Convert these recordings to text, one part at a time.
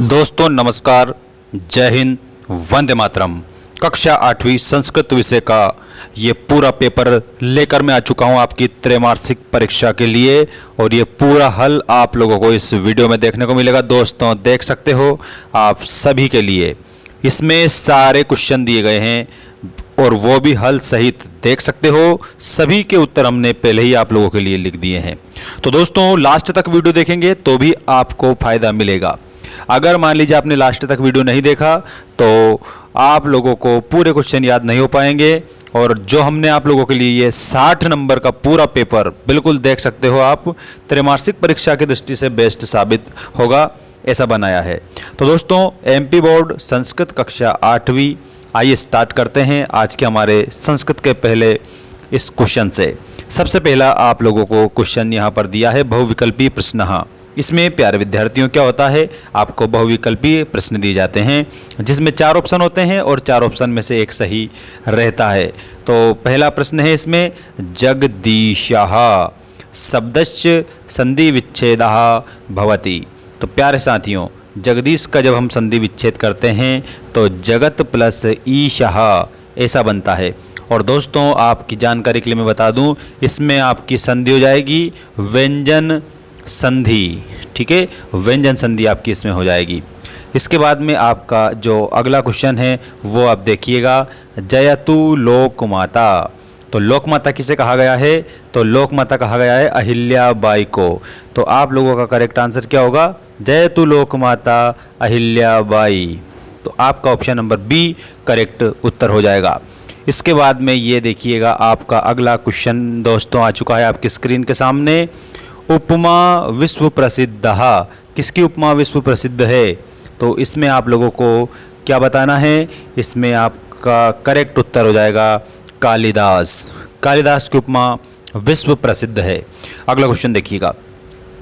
दोस्तों नमस्कार, जय हिंद, वंदे मातरम। कक्षा 8वीं संस्कृत विषय का ये पूरा पेपर लेकर मैं आ चुका हूँ आपकी त्रैमासिक परीक्षा के लिए, और ये पूरा हल आप लोगों को इस वीडियो में देखने को मिलेगा। दोस्तों देख सकते हो आप सभी के लिए इसमें सारे क्वेश्चन दिए गए हैं और वो भी हल सहित देख सकते हो। सभी के उत्तर हमने पहले ही आप लोगों के लिए लिख दिए हैं। तो दोस्तों लास्ट तक वीडियो देखेंगे तो भी आपको फ़ायदा मिलेगा। अगर मान लीजिए आपने लास्ट तक वीडियो नहीं देखा तो आप लोगों को पूरे क्वेश्चन याद नहीं हो पाएंगे, और जो हमने आप लोगों के लिए ये 60 नंबर का पूरा पेपर बिल्कुल देख सकते हो आप, त्रैमासिक परीक्षा की दृष्टि से बेस्ट साबित होगा, ऐसा बनाया है। तो दोस्तों एमपी बोर्ड संस्कृत कक्षा 8वीं, आइए स्टार्ट करते हैं आज के हमारे संस्कृत के पहले इस क्वेश्चन से। सबसे पहला आप लोगों को क्वेश्चन यहाँ पर दिया है बहुविकल्पी प्रश्न। इसमें प्यारे विद्यार्थियों क्या होता है, आपको बहुविकल्पी प्रश्न दिए जाते हैं जिसमें 4 ऑप्शन होते हैं और 4 ऑप्शन में से एक सही रहता है। तो पहला प्रश्न है इसमें जगदीशः शब्दस्य संधि विच्छेदः भवति। तो प्यारे साथियों, जगदीश का जब हम संधि विच्छेद करते हैं तो जगत प्लस ईशः ऐसा बनता है। और दोस्तों आपकी जानकारी के लिए मैं बता दूं, इसमें आपकी संधि हो जाएगी व्यंजन संधि, ठीक है, व्यंजन संधि आपकी इसमें हो जाएगी। इसके बाद में आपका जो अगला क्वेश्चन है वो आप देखिएगा, जयतु लोकमाता। तो लोकमाता किसे कहा गया है, तो लोकमाता कहा गया है अहिल्याबाई को। तो आप लोगों का करेक्ट आंसर क्या होगा, जयतु लोकमाता अहिल्याबाई। तो आपका ऑप्शन नंबर बी करेक्ट उत्तर हो जाएगा। इसके बाद में ये देखिएगा, आपका अगला क्वेश्चन दोस्तों आ चुका है आपकी स्क्रीन के सामने। उपमा विश्व प्रसिद्ध, किसकी उपमा विश्व प्रसिद्ध है, तो इसमें आप लोगों को क्या बताना है, इसमें आपका करेक्ट उत्तर हो जाएगा कालिदास। कालिदास की उपमा विश्व प्रसिद्ध है। अगला क्वेश्चन देखिएगा,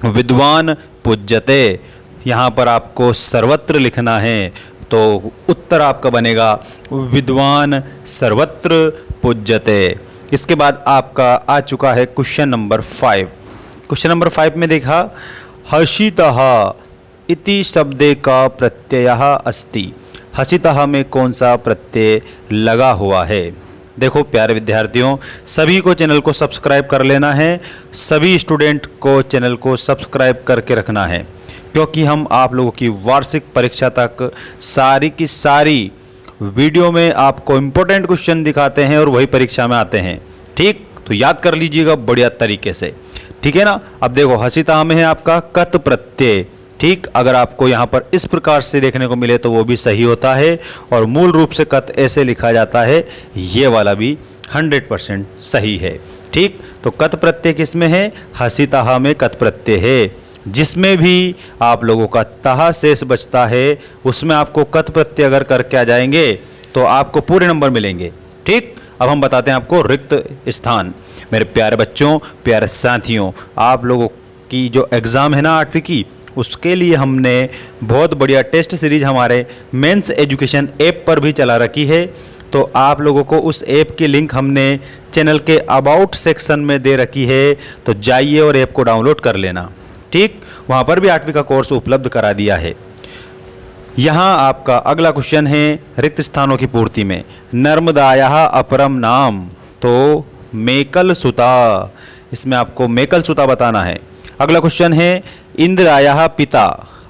विद्वान पूज्यते, यहाँ पर आपको सर्वत्र लिखना है, तो उत्तर आपका बनेगा विद्वान सर्वत्र पूज्यते। इसके बाद आपका आ चुका है क्वेश्चन नंबर 5। क्वेश्चन नंबर 5 में देखा, हसितः इति शब्दे का प्रत्ययः अस्ति। हसितः में कौन सा प्रत्यय लगा हुआ है। देखो प्यारे विद्यार्थियों, सभी को चैनल को सब्सक्राइब कर लेना है, सभी स्टूडेंट को चैनल को सब्सक्राइब करके रखना है, क्योंकि हम आप लोगों की वार्षिक परीक्षा तक सारी की सारी वीडियो में आपको इम्पोर्टेंट क्वेश्चन दिखाते हैं और वही परीक्षा में आते हैं। ठीक, तो याद कर लीजिएगा बढ़िया तरीके से, ठीक है ना। अब देखो हसिता में है आपका कत प्रत्यय, ठीक, अगर आपको यहाँ पर इस प्रकार से देखने को मिले तो वो भी सही होता है, और मूल रूप से कत ऐसे लिखा जाता है, ये वाला भी 100% सही है। ठीक, तो कत प्रत्यय किसमें है, हसिता में कत प्रत्यय है। जिसमें भी आप लोगों का तहा शेष बचता है उसमें आपको कत प्रत्यय अगर करके आ जाएंगे तो आपको पूरे नंबर मिलेंगे। ठीक, अब हम बताते हैं आपको रिक्त स्थान। मेरे प्यारे बच्चों, प्यारे साथियों, आप लोगों की जो एग्ज़ाम है ना 8वीं की, उसके लिए हमने बहुत बढ़िया टेस्ट सीरीज हमारे मेंस एजुकेशन ऐप पर भी चला रखी है। तो आप लोगों को उस ऐप की लिंक हमने चैनल के अबाउट सेक्शन में दे रखी है, तो जाइए और ऐप को डाउनलोड कर लेना। ठीक, वहाँ पर भी 8वीं का कोर्स उपलब्ध करा दिया है। यहाँ आपका अगला क्वेश्चन है रिक्त स्थानों की पूर्ति में, नर्मदायाः अपरम नाम, तो मेकल सुता, इसमें आपको मेकल सुता बताना है। अगला क्वेश्चन है इंदिरायाः पिता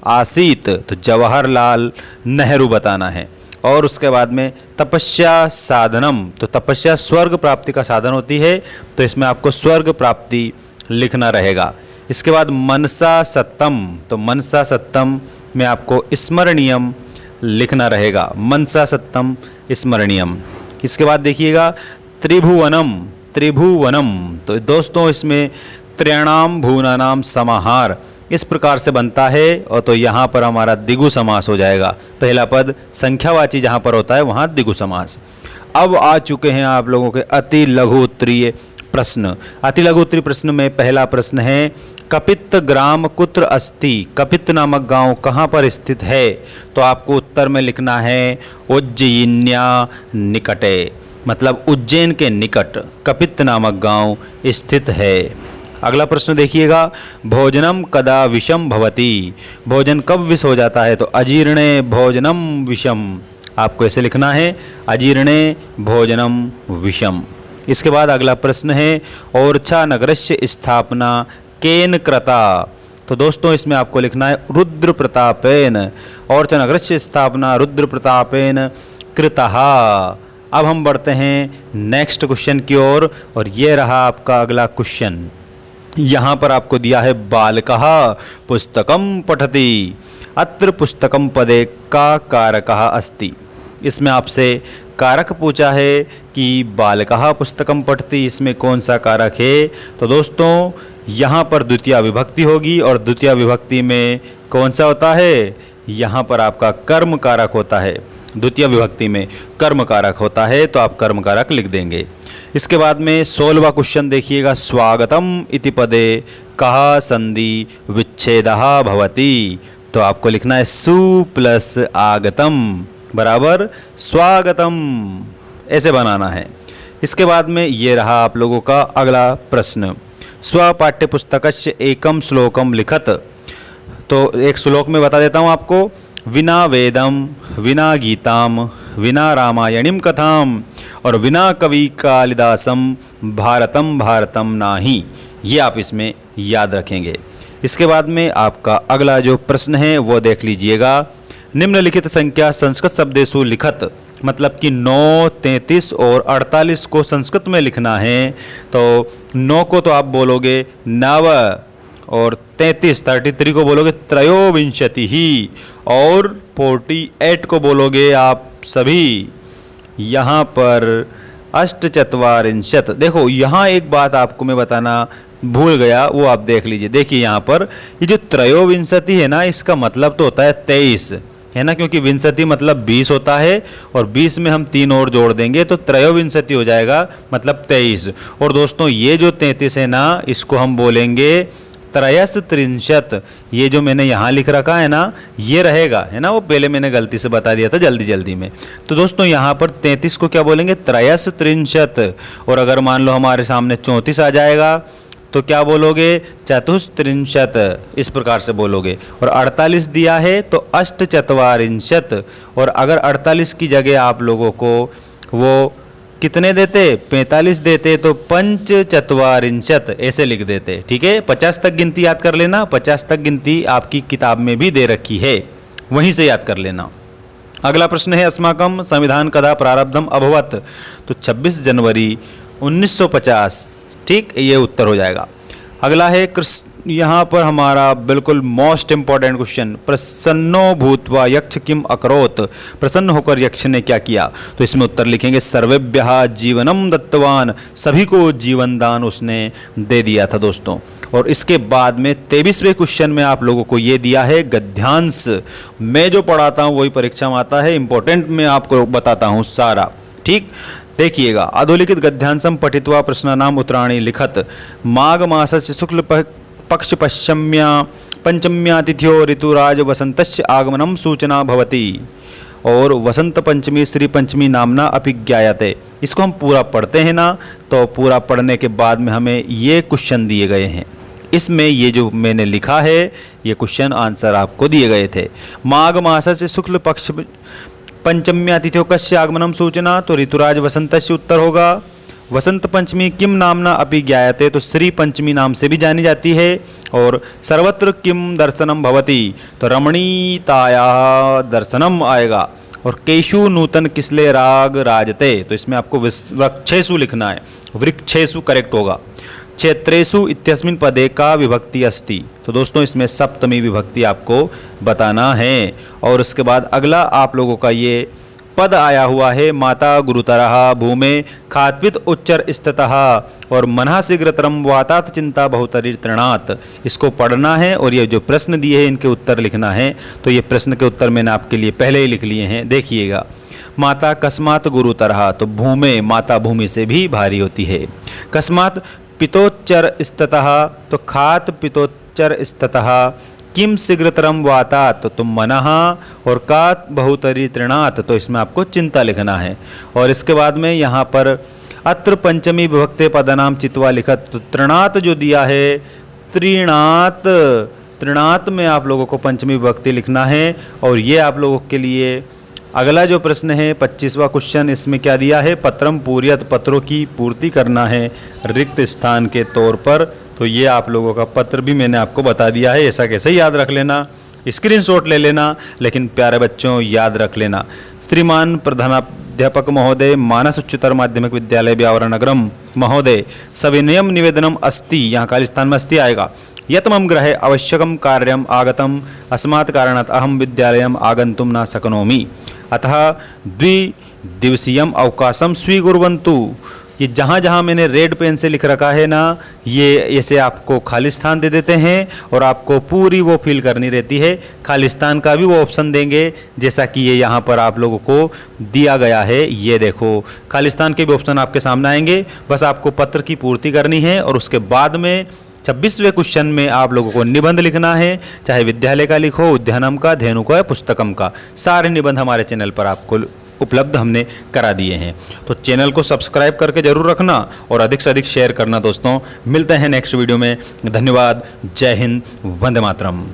आसीत, तो जवाहरलाल नेहरू बताना है। और उसके बाद में तपस्या साधनम, तो तपस्या स्वर्ग प्राप्ति का साधन होती है, तो इसमें आपको स्वर्ग प्राप्ति लिखना रहेगा। इसके बाद मनसा सत्यम, तो मनसा सत्यम में आपको स्मरणीयम लिखना रहेगा, मनसा सत्यम स्मरणीयम। इसके बाद देखिएगा त्रिभुवनम, त्रिभुवनम, तो दोस्तों इसमें त्रयाणाम भुवनानाम समाहार इस प्रकार से बनता है, और तो यहाँ पर हमारा द्विगु समास हो जाएगा। पहला पद संख्यावाची जहाँ पर होता है वहाँ द्विगु समास। अब आ चुके हैं आप लोगों के अति लघु उत्तरीय प्रश्न। अति लघु उत्तरीय प्रश्न में पहला प्रश्न है, कपित ग्राम कुत्र अस्ति, कपित नामक गांव कहाँ पर स्थित है, तो आपको उत्तर में लिखना है उज्जयिन्या निकटे, मतलब उज्जैन के निकट कपित नामक गांव स्थित है। अगला प्रश्न देखिएगा, भोजनम कदा विषम भवति, भोजन कब विष हो जाता है? तो अजीर्णे भोजनम विषम, आपको ऐसे लिखना है, अजीर्णे भोजनम विषम। इसके बाद अगला प्रश्न है, ओरछा नगरस्य स्थापना केन कृता, तो दोस्तों इसमें आपको लिखना है रुद्र प्रतापेन, ओरछा नगरस्य स्थापना रुद्र प्रतापेन कृतः। अब हम बढ़ते हैं नेक्स्ट क्वेश्चन की ओर, और ये रहा आपका अगला क्वेश्चन। यहाँ पर आपको दिया है बालकः पुस्तकं पठति, अत्र पुस्तकं पदे का कारकः अस्ति। इसमें आपसे कारक पूछा है कि बालकः पुस्तकं पठति, इसमें कौन सा कारक है? तो दोस्तों यहाँ पर द्वितीय विभक्ति होगी, और द्वितीय विभक्ति में कौन सा होता है? यहाँ पर आपका कर्म कारक होता है। द्वितीय विभक्ति में कर्म कारक होता है, तो आप कर्म कारक लिख देंगे। इसके बाद में 16वां क्वेश्चन देखिएगा, स्वागतम इति पदे कः संधि विच्छेदः भवति, तो आपको लिखना है सु प्लस आगतम बराबर स्वागतम, ऐसे बनाना है। इसके बाद में ये रहा आप लोगों का अगला प्रश्न, स्वपाठ्यपुस्तकस्य एकम श्लोकम लिखत, तो एक श्लोक में बता देता हूँ आपको, विना वेदम विना गीताम विना रामायणीम कथाम और विना कवि कालिदासम भारतम भारतम नाही, ये आप इसमें याद रखेंगे। इसके बाद में आपका अगला जो प्रश्न है वो देख लीजिएगा, निम्नलिखित संख्या संस्कृत शब्देषु लिखत, मतलब कि 9, 33 और 48 को संस्कृत में लिखना है। तो 9 को तो आप बोलोगे नव, और 33 को बोलोगे त्रयोविंशति ही, और 48 को बोलोगे आप सभी यहाँ पर अष्टचत्वारिंशत्। देखो यहाँ एक बात आपको मैं बताना भूल गया, वो आप देख लीजिए। देखिए यहाँ पर ये जो त्रयोविंशति है ना, इसका मतलब तो होता है 23, है ना, क्योंकि विंशति मतलब 20 होता है, और 20 में हम 3 और जोड़ देंगे तो त्रयोविंशति हो जाएगा, मतलब 23। और दोस्तों ये जो 33 है ना, इसको हम बोलेंगे त्रयस त्रिंशत। ये जो मैंने यहाँ लिख रखा है ना, ये रहेगा, है ना, वो पहले मैंने गलती से बता दिया था जल्दी में। तो दोस्तों यहाँ पर 33 को क्या बोलेंगे? त्रयस त्रिंशत। और अगर मान लो हमारे सामने 34 आ जाएगा तो क्या बोलोगे? चतुस्त्रिंशत, इस प्रकार से बोलोगे। और 48 दिया है तो अष्टचत्वारिंशत। और अगर 48 की जगह आप लोगों को वो कितने देते? 45 देते तो पंचचत्वारिंशत, ऐसे लिख देते। ठीक है, 50 तक गिनती याद कर लेना। 50 तक गिनती आपकी किताब में भी दे रखी है, वहीं से याद कर लेना। अगला प्रश्न है, अस्माकं संविधान कदा प्रारब्धम अभवत, तो 26 जनवरी 1950। ठीक, ये उत्तर हो जाएगा। अगला है यहाँ पर हमारा बिल्कुल मोस्ट इंपॉर्टेंट क्वेश्चन, प्रसन्नो भूत्वा यक्ष किम अकरोत, प्रसन्न होकर यक्ष ने क्या किया? तो इसमें उत्तर लिखेंगे सर्वेभ्यः जीवनम दत्तवान, सभी को जीवन दान उसने दे दिया था दोस्तों। और इसके बाद में 23वें क्वेश्चन में आप लोगों को ये दिया है गद्यांश। मैं जो पढ़ाता हूँ वही परीक्षा में आता है, इंपॉर्टेंट मैं आपको बताता हूँ सारा। ठीक, देखिएगा, अधोलिखित गद्यांशम पठित्वा प्रश्नानाम उत्तराणि लिखत, माघ मासस्य शुक्ल पक्ष पंचम्या तिथ्यो ऋतुराज वसंतस्य आगमनम सूचना भवति, और वसंत पंचमी श्री पंचमी नामना अपि ज्ञायते। इसको हम पूरा पढ़ते हैं ना, तो पूरा पढ़ने के बाद में हमें ये क्वेश्चन दिए गए हैं। इसमें ये जो मैंने लिखा है ये क्वेश्चन आंसर आपको दिए गए थे। माघ मासस्य शुक्ल पक्ष पंचम्या तिथ्यो कस्य आगमनम सूचना, तो ऋतुराज वसंतस्य उत्तर होगा। वसंत पंचमी किम नामना अपि ज्ञायते, तो श्री पंचमी नाम से भी जानी जाती है। और सर्वत्र किम दर्शनम भवति, तो रमणीताया दर्शनम आएगा। और केशु नूतन किसले राग राजते, तो इसमें आपको वृक्षेषु लिखना है, वृक्षेषु करेक्ट होगा। क्षेत्रेषु इत्यस्मिन् पदे का विभक्ति अस्ति, तो दोस्तों इसमें सप्तमी विभक्ति आपको बताना है। और उसके बाद अगला आप लोगों का ये पद आया हुआ है, माता गुरुतरः भूमे खात्वित उच्चर स्थितः और मनः शीघ्रतरम वातात चिंता बहुतरी तृणात्। इसको पढ़ना है और ये जो प्रश्न दिए हैं इनके उत्तर लिखना है। तो ये प्रश्न के उत्तर मैंने आपके लिए पहले ही लिख लिए हैं, देखिएगा। माता कस्मात् गुरुतरः, तो भूमे माता भूमि से भी भारी होती है। कस्मात् पितोच्चर स्थितः, तो खात पितोच्चर स्थितः। किम शीघ्रतरम वातात, तो तुम मनः, और कात बहुतरी तृणात्, तो इसमें आपको चिंता लिखना है। और इसके बाद में यहाँ पर अत्र पंचमी विभक्ते पदनाम चित्वा लिखत। तो तृणात जो दिया है, त्रिणात, तृणात में आप लोगों को पंचमी विभक्ति लिखना है। और ये आप लोगों के लिए अगला जो प्रश्न है 25वां क्वेश्चन, इसमें क्या दिया है, पत्रम पूर्यत, पत्रों की पूर्ति करना है रिक्त स्थान के तौर पर। तो ये आप लोगों का पत्र भी मैंने आपको बता दिया है, ऐसा कैसे याद रख लेना, स्क्रीनशॉट ले लेना, लेकिन प्यारे बच्चों याद रख लेना। श्रीमान प्रधानाध्यापक महोदय, मानस उच्चतर माध्यमिक विद्यालय व्यावरणनगरम महोदय, सविनयम निवेदनम अस्ति, यहाँ खाली स्थान में अस्ति आएगा। यत् मम गृहे आवश्यकं कार्यम आगतम, अस्मात् कारणात् अहम विद्यालयम आगन्तुम न शक्नोमि, अतः द्विदिवसीयम अवकाशम स्वीकुर्वन्तु। ये जहाँ जहाँ मैंने रेड पेन से लिख रखा है ना, ये ऐसे आपको खाली स्थान दे देते हैं और आपको पूरी वो फिल करनी रहती है। खाली स्थान का भी वो ऑप्शन देंगे, जैसा कि ये यहाँ पर आप लोगों को दिया गया है। ये देखो, खाली स्थान के भी ऑप्शन आपके सामने आएंगे, बस आपको पत्र की पूर्ति करनी है। और उसके बाद में 26वें क्वेश्चन में आप लोगों को निबंध लिखना है, चाहे विद्यालय का लिखो, उद्यानम का, धेनु का या पुस्तकम का। सारे निबंध हमारे चैनल पर आपको उपलब्ध हमने करा दिए हैं। तो चैनल को सब्सक्राइब करके जरूर रखना और अधिक से अधिक शेयर करना दोस्तों। मिलते हैं नेक्स्ट वीडियो में। धन्यवाद। जय हिंद। वंदे मातरम।